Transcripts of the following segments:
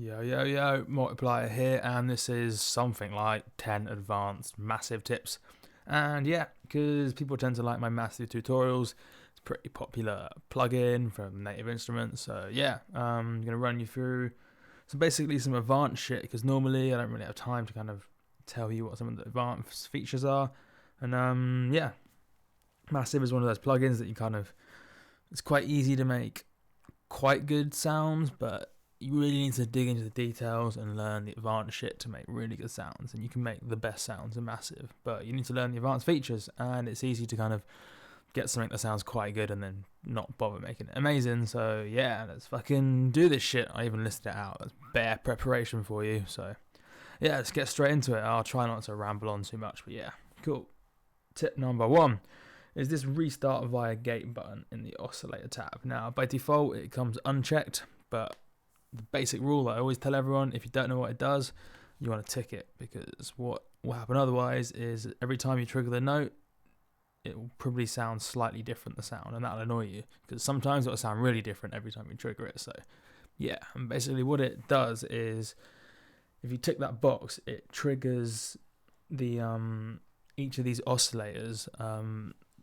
Yo, multiplier here, and this is something like 10 advanced massive tips. And yeah, because people tend to like my massive tutorials, it's a pretty popular plugin from Native Instruments. So yeah, I'm going to run you through some advanced shit, because normally I don't really have time to kind of tell you what some of the advanced features are. And yeah, Massive is one of those plugins that it's quite easy to make quite good sounds, but you really need to dig into the details and learn the advanced shit to make really good sounds. And you can make the best sounds in Massive, but you need to learn the advanced features, and it's easy to kind of get something that sounds quite good and then not bother making it amazing. So yeah, let's fucking do this shit. I even listed it out. That's bare preparation for you. So yeah, let's get straight into it. I'll try not to ramble on too much, but yeah, cool. Tip number 1 is this restart via gate button in the oscillator tab. Now, by default, it comes unchecked, but the basic rule I always tell everyone, if you don't know what it does, you want to tick it, because what will happen otherwise is every time you trigger the note, it will probably sound slightly different, the sound, and that'll annoy you, because sometimes it'll sound really different every time you trigger it. So yeah, and basically what it does is, if you tick that box, it triggers the each of these oscillators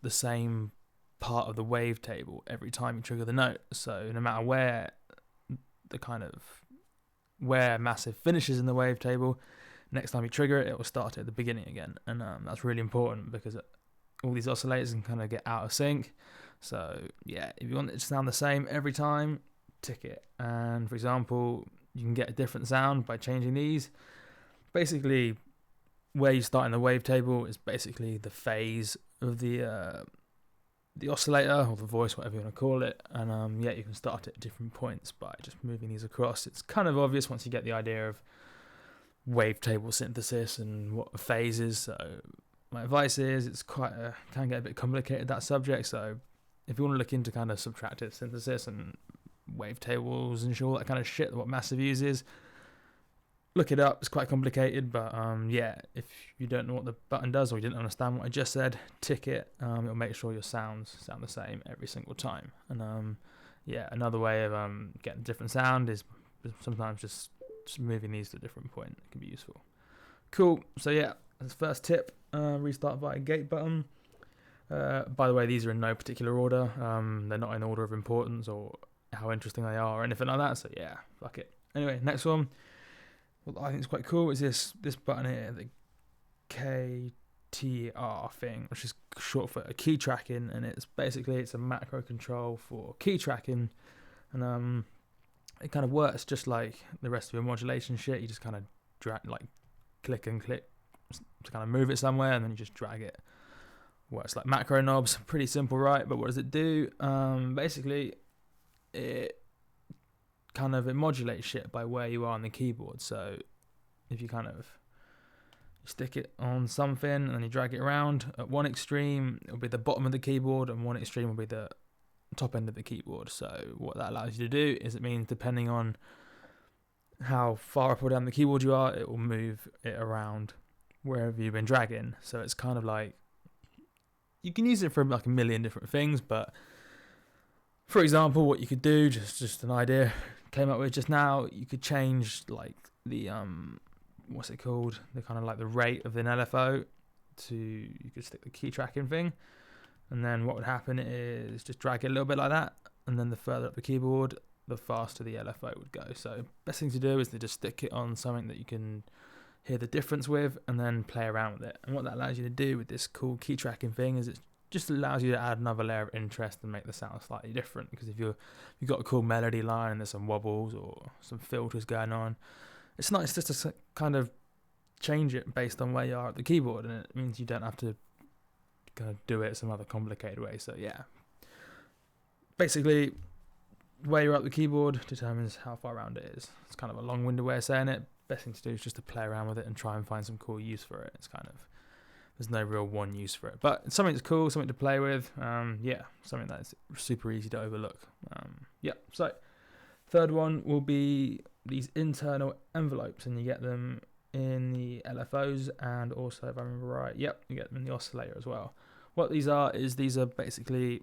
the same part of the wavetable every time you trigger the note. So no matter where Massive finishes in the wavetable, next time you trigger it, it will start at the beginning again. And that's really important, because all these oscillators can kind of get out of sync. So yeah, if you want it to sound the same every time, tick it. And for example, you can get a different sound by changing these. Basically, where you start in the wavetable is basically the phase of the oscillator, or the voice, whatever you want to call it. And yeah, you can start at different points by just moving these across. It's kind of obvious once you get the idea of wavetable synthesis and what a phase is. So my advice is, it's can get a bit complicated, that subject. So if you want to look into kind of subtractive synthesis and wavetables and all that kind of shit, what Massive uses, look it up. It's quite complicated, but yeah, if you don't know what the button does, or you didn't understand what I just said, tick it. It'll make sure your sounds sound the same every single time. And yeah, another way of getting a different sound is sometimes just moving these to a different point. It can be useful. Cool. So yeah, that's the first tip. Restart via gate button. By the way, these are in no particular order. They're not in order of importance or how interesting they are or anything like that. So yeah, fuck it. Anyway, next one. What I think is quite cool is this button here, the KTR thing, which is short for key tracking, and it's a macro control for key tracking, and it kind of works just like the rest of your modulation shit. You just kind of click and click to kind of move it somewhere, and then you just drag it. Works like macro knobs, pretty simple, right? But what does it do? Basically, it modulates shit by where you are on the keyboard. So if you stick it on something and then you drag it around, at one extreme it'll be the bottom of the keyboard, and one extreme will be the top end of the keyboard. So what that allows you to do is, it means depending on how far up or down the keyboard you are, it will move it around wherever you've been dragging. So it's kind of like, you can use it for like a million different things, but for example, what you could do, just an idea came up with just now, you could change like the what's it called, the kind of like the rate of an LFO to, you could stick the key tracking thing, and then what would happen is just drag it a little bit like that, and then the further up the keyboard, the faster the LFO would go. So best thing to do is to just stick it on something that you can hear the difference with, and then play around with it. And what that allows you to do with this cool key tracking thing is, it just allows you to add another layer of interest and make the sound slightly different. Because if you've got a cool melody line and there's some wobbles or some filters going on, it's nice just to kind of change it based on where you are at the keyboard, and it means you don't have to kind of do it some other complicated way. So yeah, basically where you're at the keyboard determines how far around it is. It's kind of a long-winded way of saying it. Best thing to do is just to play around with it and try and find some cool use for it. It's kind of, there's no real one use for it, but it's something that's cool, something to play with. Yeah, something that's super easy to overlook. Yeah, so third one will be these internal envelopes, and you get them in the LFOs, and also, if I remember right, yep, you get them in the oscillator as well. What these are is, these are basically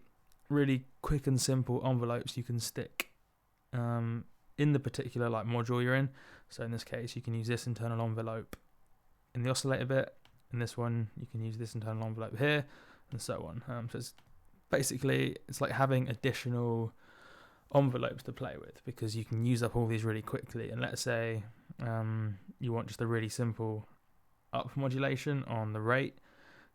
really quick and simple envelopes you can stick in the particular like module you're in. So in this case, you can use this internal envelope in the oscillator bit. In this one, you can use this internal envelope here, and so on. So it's like having additional envelopes to play with, because you can use up all these really quickly. And let's say you want just a really simple up modulation on the rate,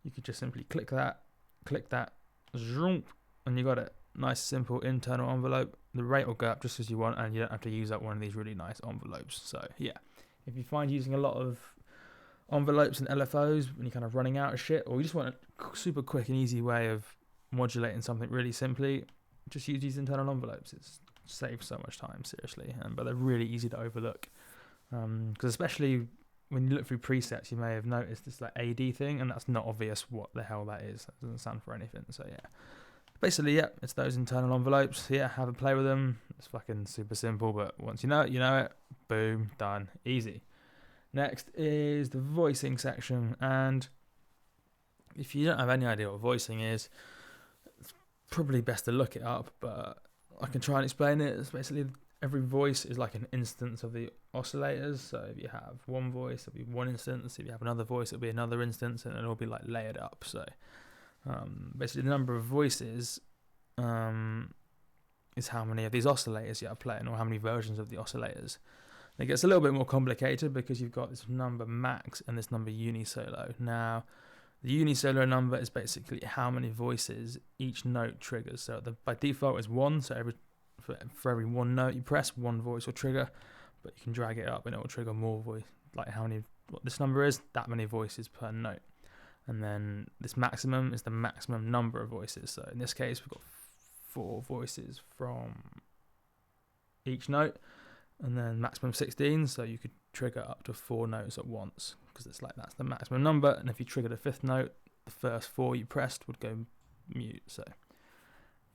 you could just simply click that, zoom, and you got it. Nice simple internal envelope. The rate will go up just as you want, and you don't have to use up one of these really nice envelopes. So yeah, if you find using a lot of envelopes and LFOs when you're kind of running out of shit, or you just want a super quick and easy way of modulating something really simply, just use these internal envelopes. It saves so much time, seriously, but they're really easy to overlook, because especially when you look through presets, you may have noticed this like AD thing, and that's not obvious what the hell that is. That doesn't stand for anything. So yeah, basically, yeah, it's those internal envelopes. Yeah, have a play with them. It's fucking super simple, but once you know it, you know it. Boom, done, easy. Next is the voicing section, and if you don't have any idea what voicing is, it's probably best to look it up, but I can try and explain it. It's basically every voice is like an instance of the oscillators. So if you have one voice, it'll be one instance. If you have another voice, it'll be another instance, and it'll be like layered up. So basically the number of voices is how many of these oscillators you have playing, or how many versions of the oscillators. And it gets a little bit more complicated because you've got this number max and this number unisolo. Now, the unisolo number is basically how many voices each note triggers. So by default is 1, so for every one note you press, one voice will trigger, but you can drag it up and it will trigger more voice, like what this number is, that many voices per note. And then this maximum is the maximum number of voices. So in this case, we've got 4 voices from each note, and then maximum 16, so you could trigger up to 4 notes at once, because it's like that's the maximum number. And if you triggered a 5th note, the first 4 you pressed would go mute. So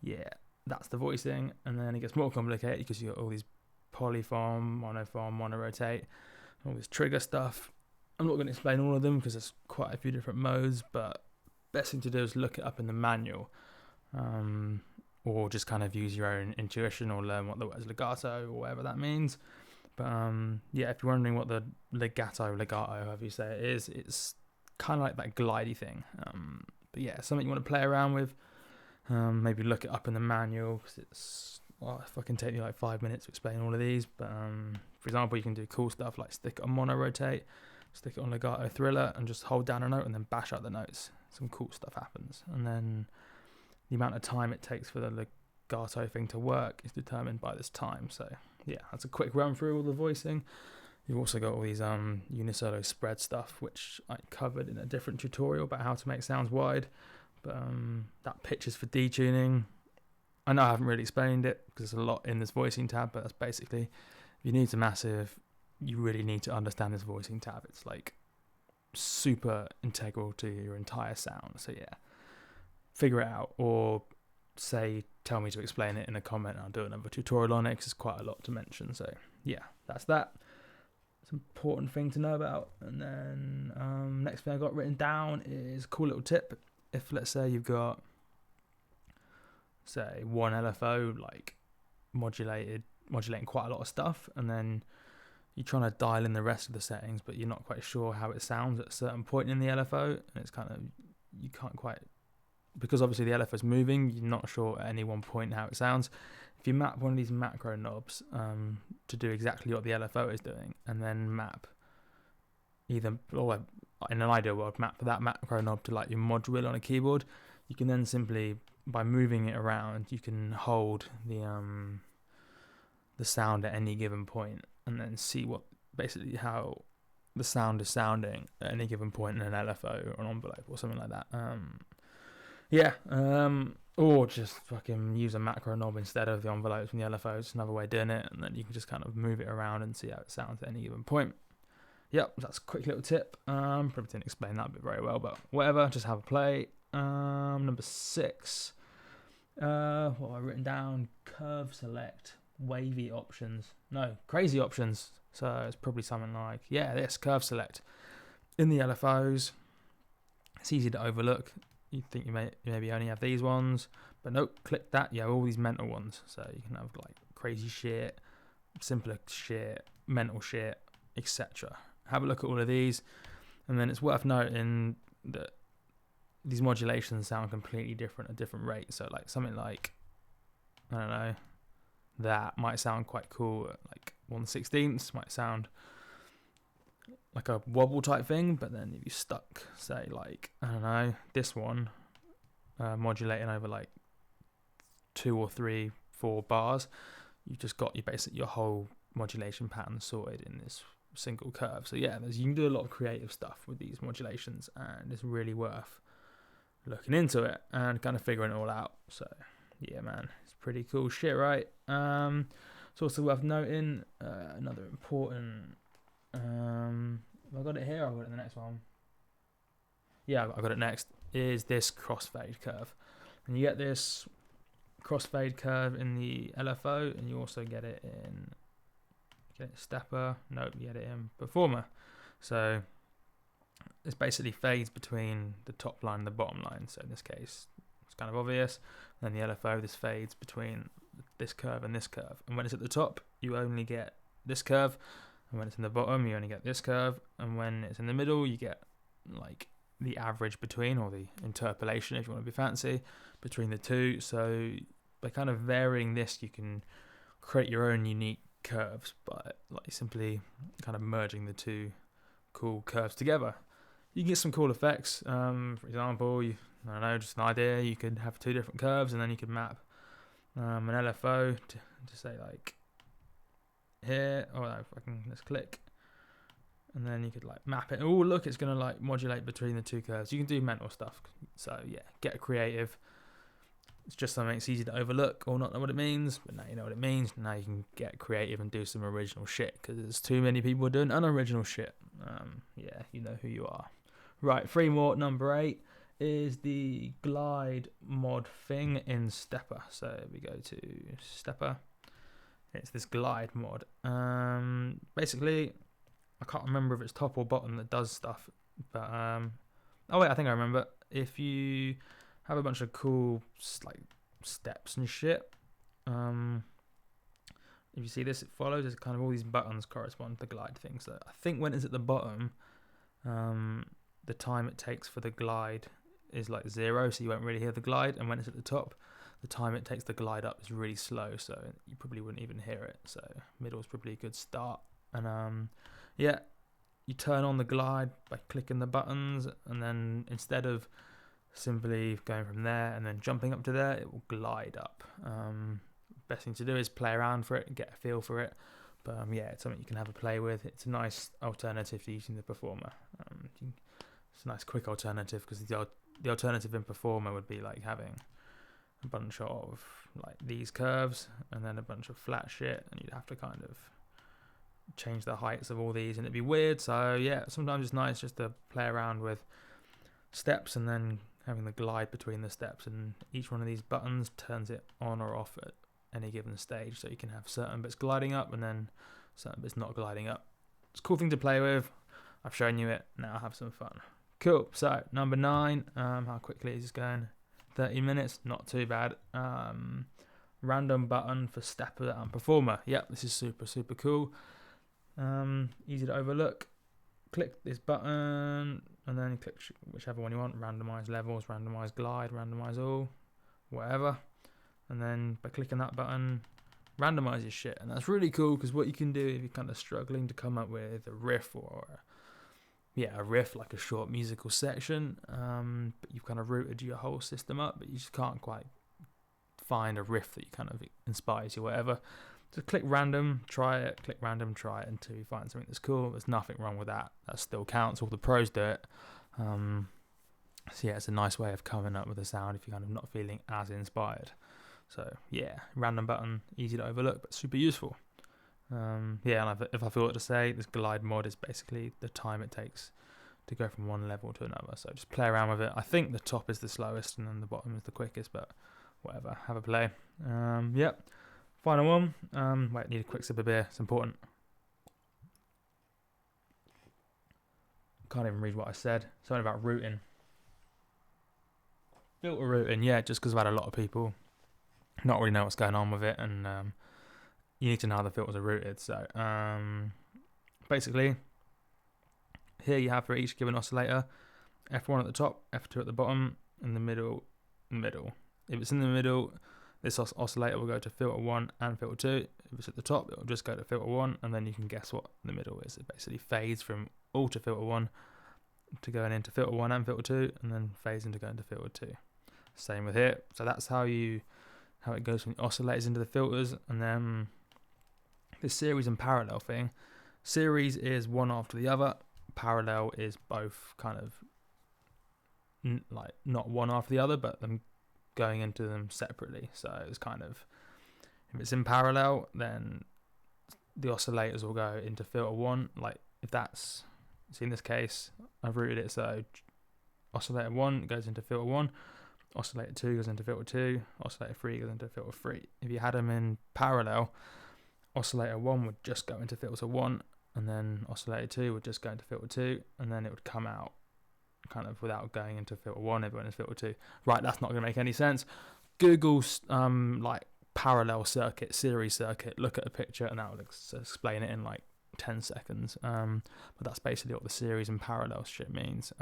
yeah, that's the voicing. And then it gets more complicated because you got all these polyphon, monophon, monorotate, all this trigger stuff. I'm not going to explain all of them because there's quite a few different modes, but best thing to do is look it up in the manual, or just kind of use your own intuition, or learn what the word is legato, or whatever that means. But yeah, if you're wondering what the legato, however you say it is, it's kind of like that glidey thing. But yeah, something you want to play around with. Maybe look it up in the manual, because it fucking take you like 5 minutes to explain all of these. But for example, you can do cool stuff like stick it on monorotate, stick it on legato thriller, and just hold down a note and then bash out the notes. Some cool stuff happens. And then the amount of time it takes for the legato thing to work is determined by this time. So yeah, that's a quick run through all the voicing. You've also got all these unisolo spread stuff, which I covered in a different tutorial about how to make sounds wide. But that pitch is for detuning. I know I haven't really explained it because there's a lot in this voicing tab, but that's basically, if you need to massive, you really need to understand this voicing tab. It's like super integral to your entire sound. So yeah, figure it out, or tell me to explain it in a comment, and I'll do another tutorial on it, because it's quite a lot to mention. So yeah, that's that. It's an important thing to know about. And then next thing I got written down is a cool little tip. If let's say you've got, say, one LFO like modulating quite a lot of stuff, and then you're trying to dial in the rest of the settings, but you're not quite sure how it sounds at a certain point in the LFO, and it's kind of, you can't quite, because obviously the LFO is moving, you're not sure at any one point how it sounds. If you map one of these macro knobs to do exactly what the LFO is doing, and then map either, or in an ideal world, map that macro knob to like your mod wheel on a keyboard, you can then simply, by moving it around, you can hold the sound at any given point, and then see what, basically how the sound is sounding at any given point in an LFO or an envelope or something like that. Or just fucking use a macro knob instead of the envelopes and the LFOs. It's another way of doing it, and then you can just kind of move it around and see how it sounds at any given point. Yep, that's a quick little tip. Probably didn't explain that bit very well, but whatever, just have a play. Number 6. What have I written down? Curve select, wavy options. No, crazy options. So it's probably something like, yeah, this curve select. In the LFOs, it's easy to overlook. You think you maybe only have these ones, but nope, click that, you have all these mental ones. So you can have like crazy shit, simpler shit, mental shit, etc. Have a look at all of these, and then it's worth noting that these modulations sound completely different at different rates. So like something like, I don't know, that might sound quite cool at like 1/16, might sound like a wobble type thing, but then if you stuck, say like, I don't know, this one modulating over like 2 or 3, 4 bars, you've just got your whole modulation pattern sorted in this single curve. So yeah, you can do a lot of creative stuff with these modulations, and it's really worth looking into it and kind of figuring it all out. So yeah, man, it's pretty cool shit, right? It's also worth noting another important. Have I got it here? I've got it in the next one. Yeah, I got it next. Is this crossfade curve, and you get this crossfade curve in the LFO, and you also get it in stepper. Nope, you get it in performer. So this basically fades between the top line and the bottom line. So in this case, it's kind of obvious. And then the LFO, this fades between this curve and this curve. And when it's at the top, you only get this curve. And when it's in the bottom, you only get this curve. And when it's in the middle, you get like the average between, or the interpolation, if you want to be fancy, between the two. So by kind of varying this, you can create your own unique curves by like simply kind of merging the two cool curves together. You can get some cool effects. For example, I don't know, just an idea, you could have 2 different curves, and then you could map an LFO to say like here, or if I can, let's click, and then you could like map it. Oh look, it's gonna like modulate between the 2 curves. You can do mental stuff. So yeah, get creative. It's just something it's easy to overlook or not know what it means, but now you know what it means. Now you can get creative and do some original shit, because there's too many people doing unoriginal shit. Yeah, you know who you are. Right, 3 more. Number 8 is the glide mod thing in stepper. So we go to stepper. It's this glide mod. Basically, I can't remember if it's top or bottom that does stuff, but oh wait, I think I remember. If you have a bunch of cool like steps and shit, if you see this, it follows. There's kind of all these buttons correspond to the glide thing. So I think when it's at the bottom, the time it takes for the glide is like 0, so you won't really hear the glide. And when it's at the top, the time it takes the glide up is really slow, so you probably wouldn't even hear it. So middle is probably a good start. And yeah, you turn on the glide by clicking the buttons, and then instead of simply going from there and then jumping up to there, it will glide up. Best thing to do is play around for it and get a feel for it. But yeah, it's something you can have a play with. It's a nice alternative to using the performer. It's a nice quick alternative, because the alternative in performer would be like having a bunch of like these curves and then a bunch of flat shit, and you'd have to kind of change the heights of all these, and it'd be weird. So yeah, sometimes it's nice just to play around with steps and then having the glide between the steps, and each one of these buttons turns it on or off at any given stage, so you can have certain bits gliding up and then certain bits not gliding up. It's a cool thing to play with. I've shown you it, now have some fun. Cool. So number 9, how quickly is this going? 30 minutes, not too bad. Random button for stepper and performer. Yep, this is super cool. Easy to overlook. Click this button and then click whichever one you want. Randomize levels, randomize glide, randomize all, whatever. And then by clicking that button, randomize your shit. And that's really cool, because what you can do if you're kind of struggling to come up with a riff, or a riff, like a short musical section, but you've kind of rooted your whole system up, but you just can't quite find a riff that you kind of inspires you, whatever. So click random, try it, click random, try it until you find something that's cool. There's nothing wrong with that. That still counts. All the pros do it. So yeah, it's a nice way of coming up with a sound if you're kind of not feeling as inspired. So yeah, random button, easy to overlook, but super useful. And if I feel what to say, this glide mod is basically the time it takes to go from one level to another. So just play around with it. I think the top is the slowest and then the bottom is the quickest, but whatever, have a play. Yep. Final one. Wait, need a quick sip of beer. It's important. Can't even read what I said. Something about routing. Filter routing, yeah, just because I've had a lot of people not really know what's going on with it, and you need to know how the filters are routed. So basically, here you have for each given oscillator, F1 at the top, F2 at the bottom, in the middle. If it's in the middle, this oscillator will go to filter 1 and filter 2. If it's at the top, it will just go to filter 1, and then you can guess what the middle is. It basically fades from all to filter 1 to going into filter 1 and filter 2, and then fades into going to filter 2. Same with here. So that's how it goes from the oscillators into the filters. And then this series and parallel thing. Series is one after the other. Parallel is both kind of like not one after the other, but them going into them separately. So it's kind of, if it's in parallel, then the oscillators will go into filter 1. Like if that's, see in this case, I've routed it so oscillator 1 goes into filter 1, oscillator 2 goes into filter 2, oscillator 3 goes into filter 3. If you had them in parallel, oscillator 1 would just go into filter 1, and then oscillator 2 would just go into filter 2, and then it would come out kind of without going into filter 1, everyone is filter 2. Right, that's not going to make any sense. Google's like parallel circuit, series circuit, look at a picture, and that will explain it in like 10 seconds. But that's basically what the series and parallel shit means.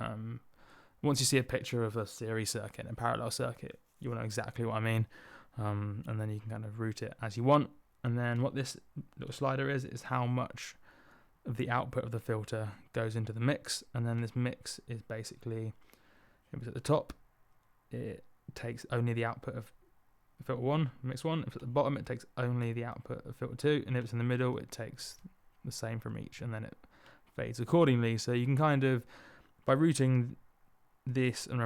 Once you see a picture of a series circuit and a parallel circuit, you'll know exactly what I mean. And then you can kind of route it as you want. And then what this little slider is how much of the output of the filter goes into the mix. And then this mix is basically, if it's at the top, it takes only the output of filter 1, mix 1. If it's at the bottom, it takes only the output of filter 2. And if it's in the middle, it takes the same from each, and then it fades accordingly. So you can kind of, by routing this and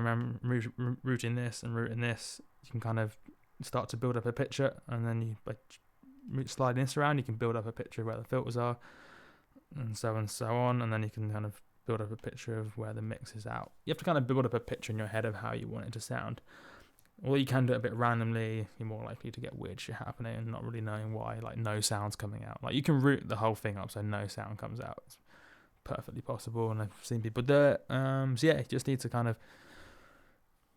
routing this and routing this, you can kind of start to build up a picture. And then you, by sliding this around, you can build up a picture of where the filters are, and so on. And then you can kind of build up a picture of where the mix is out. You have to kind of build up a picture in your head of how you want it to sound. Or you can do it a bit randomly. You're more likely to get weird shit happening and not really knowing why, like no sound's coming out. Like you can route the whole thing up so no sound comes out. It's perfectly possible, and I've seen people do it. So yeah, you just need to kind of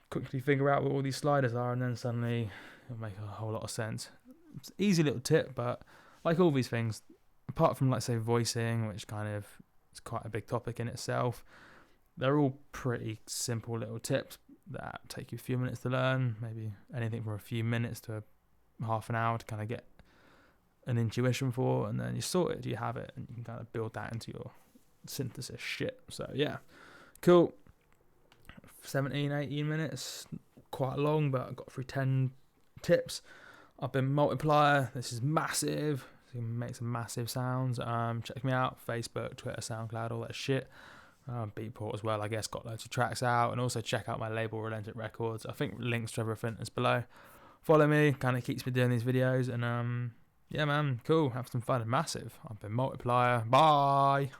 quickly figure out what all these sliders are, and then suddenly it'll make a whole lot of sense. It's an easy little tip, but like all these things, apart from like say voicing, which kind of is quite a big topic in itself, they're all pretty simple little tips that take you a few minutes to learn, maybe anything from a few minutes to half an hour to kind of get an intuition for, and then you sort it, you have it, and you can kind of build that into your synthesis shit. So yeah, cool. 17-18 minutes, quite long, but I got through 10 tips. I've been multiplier. This is massive. So you can make some massive sounds. Check me out, Facebook, Twitter, SoundCloud, all that shit. Beatport as well, I guess, got loads of tracks out. And also check out my label, Relentik Records. I think links to everything is below. Follow me, kind of keeps me doing these videos. And yeah, man, cool. Have some fun. Massive. I've been Multiplier. Bye.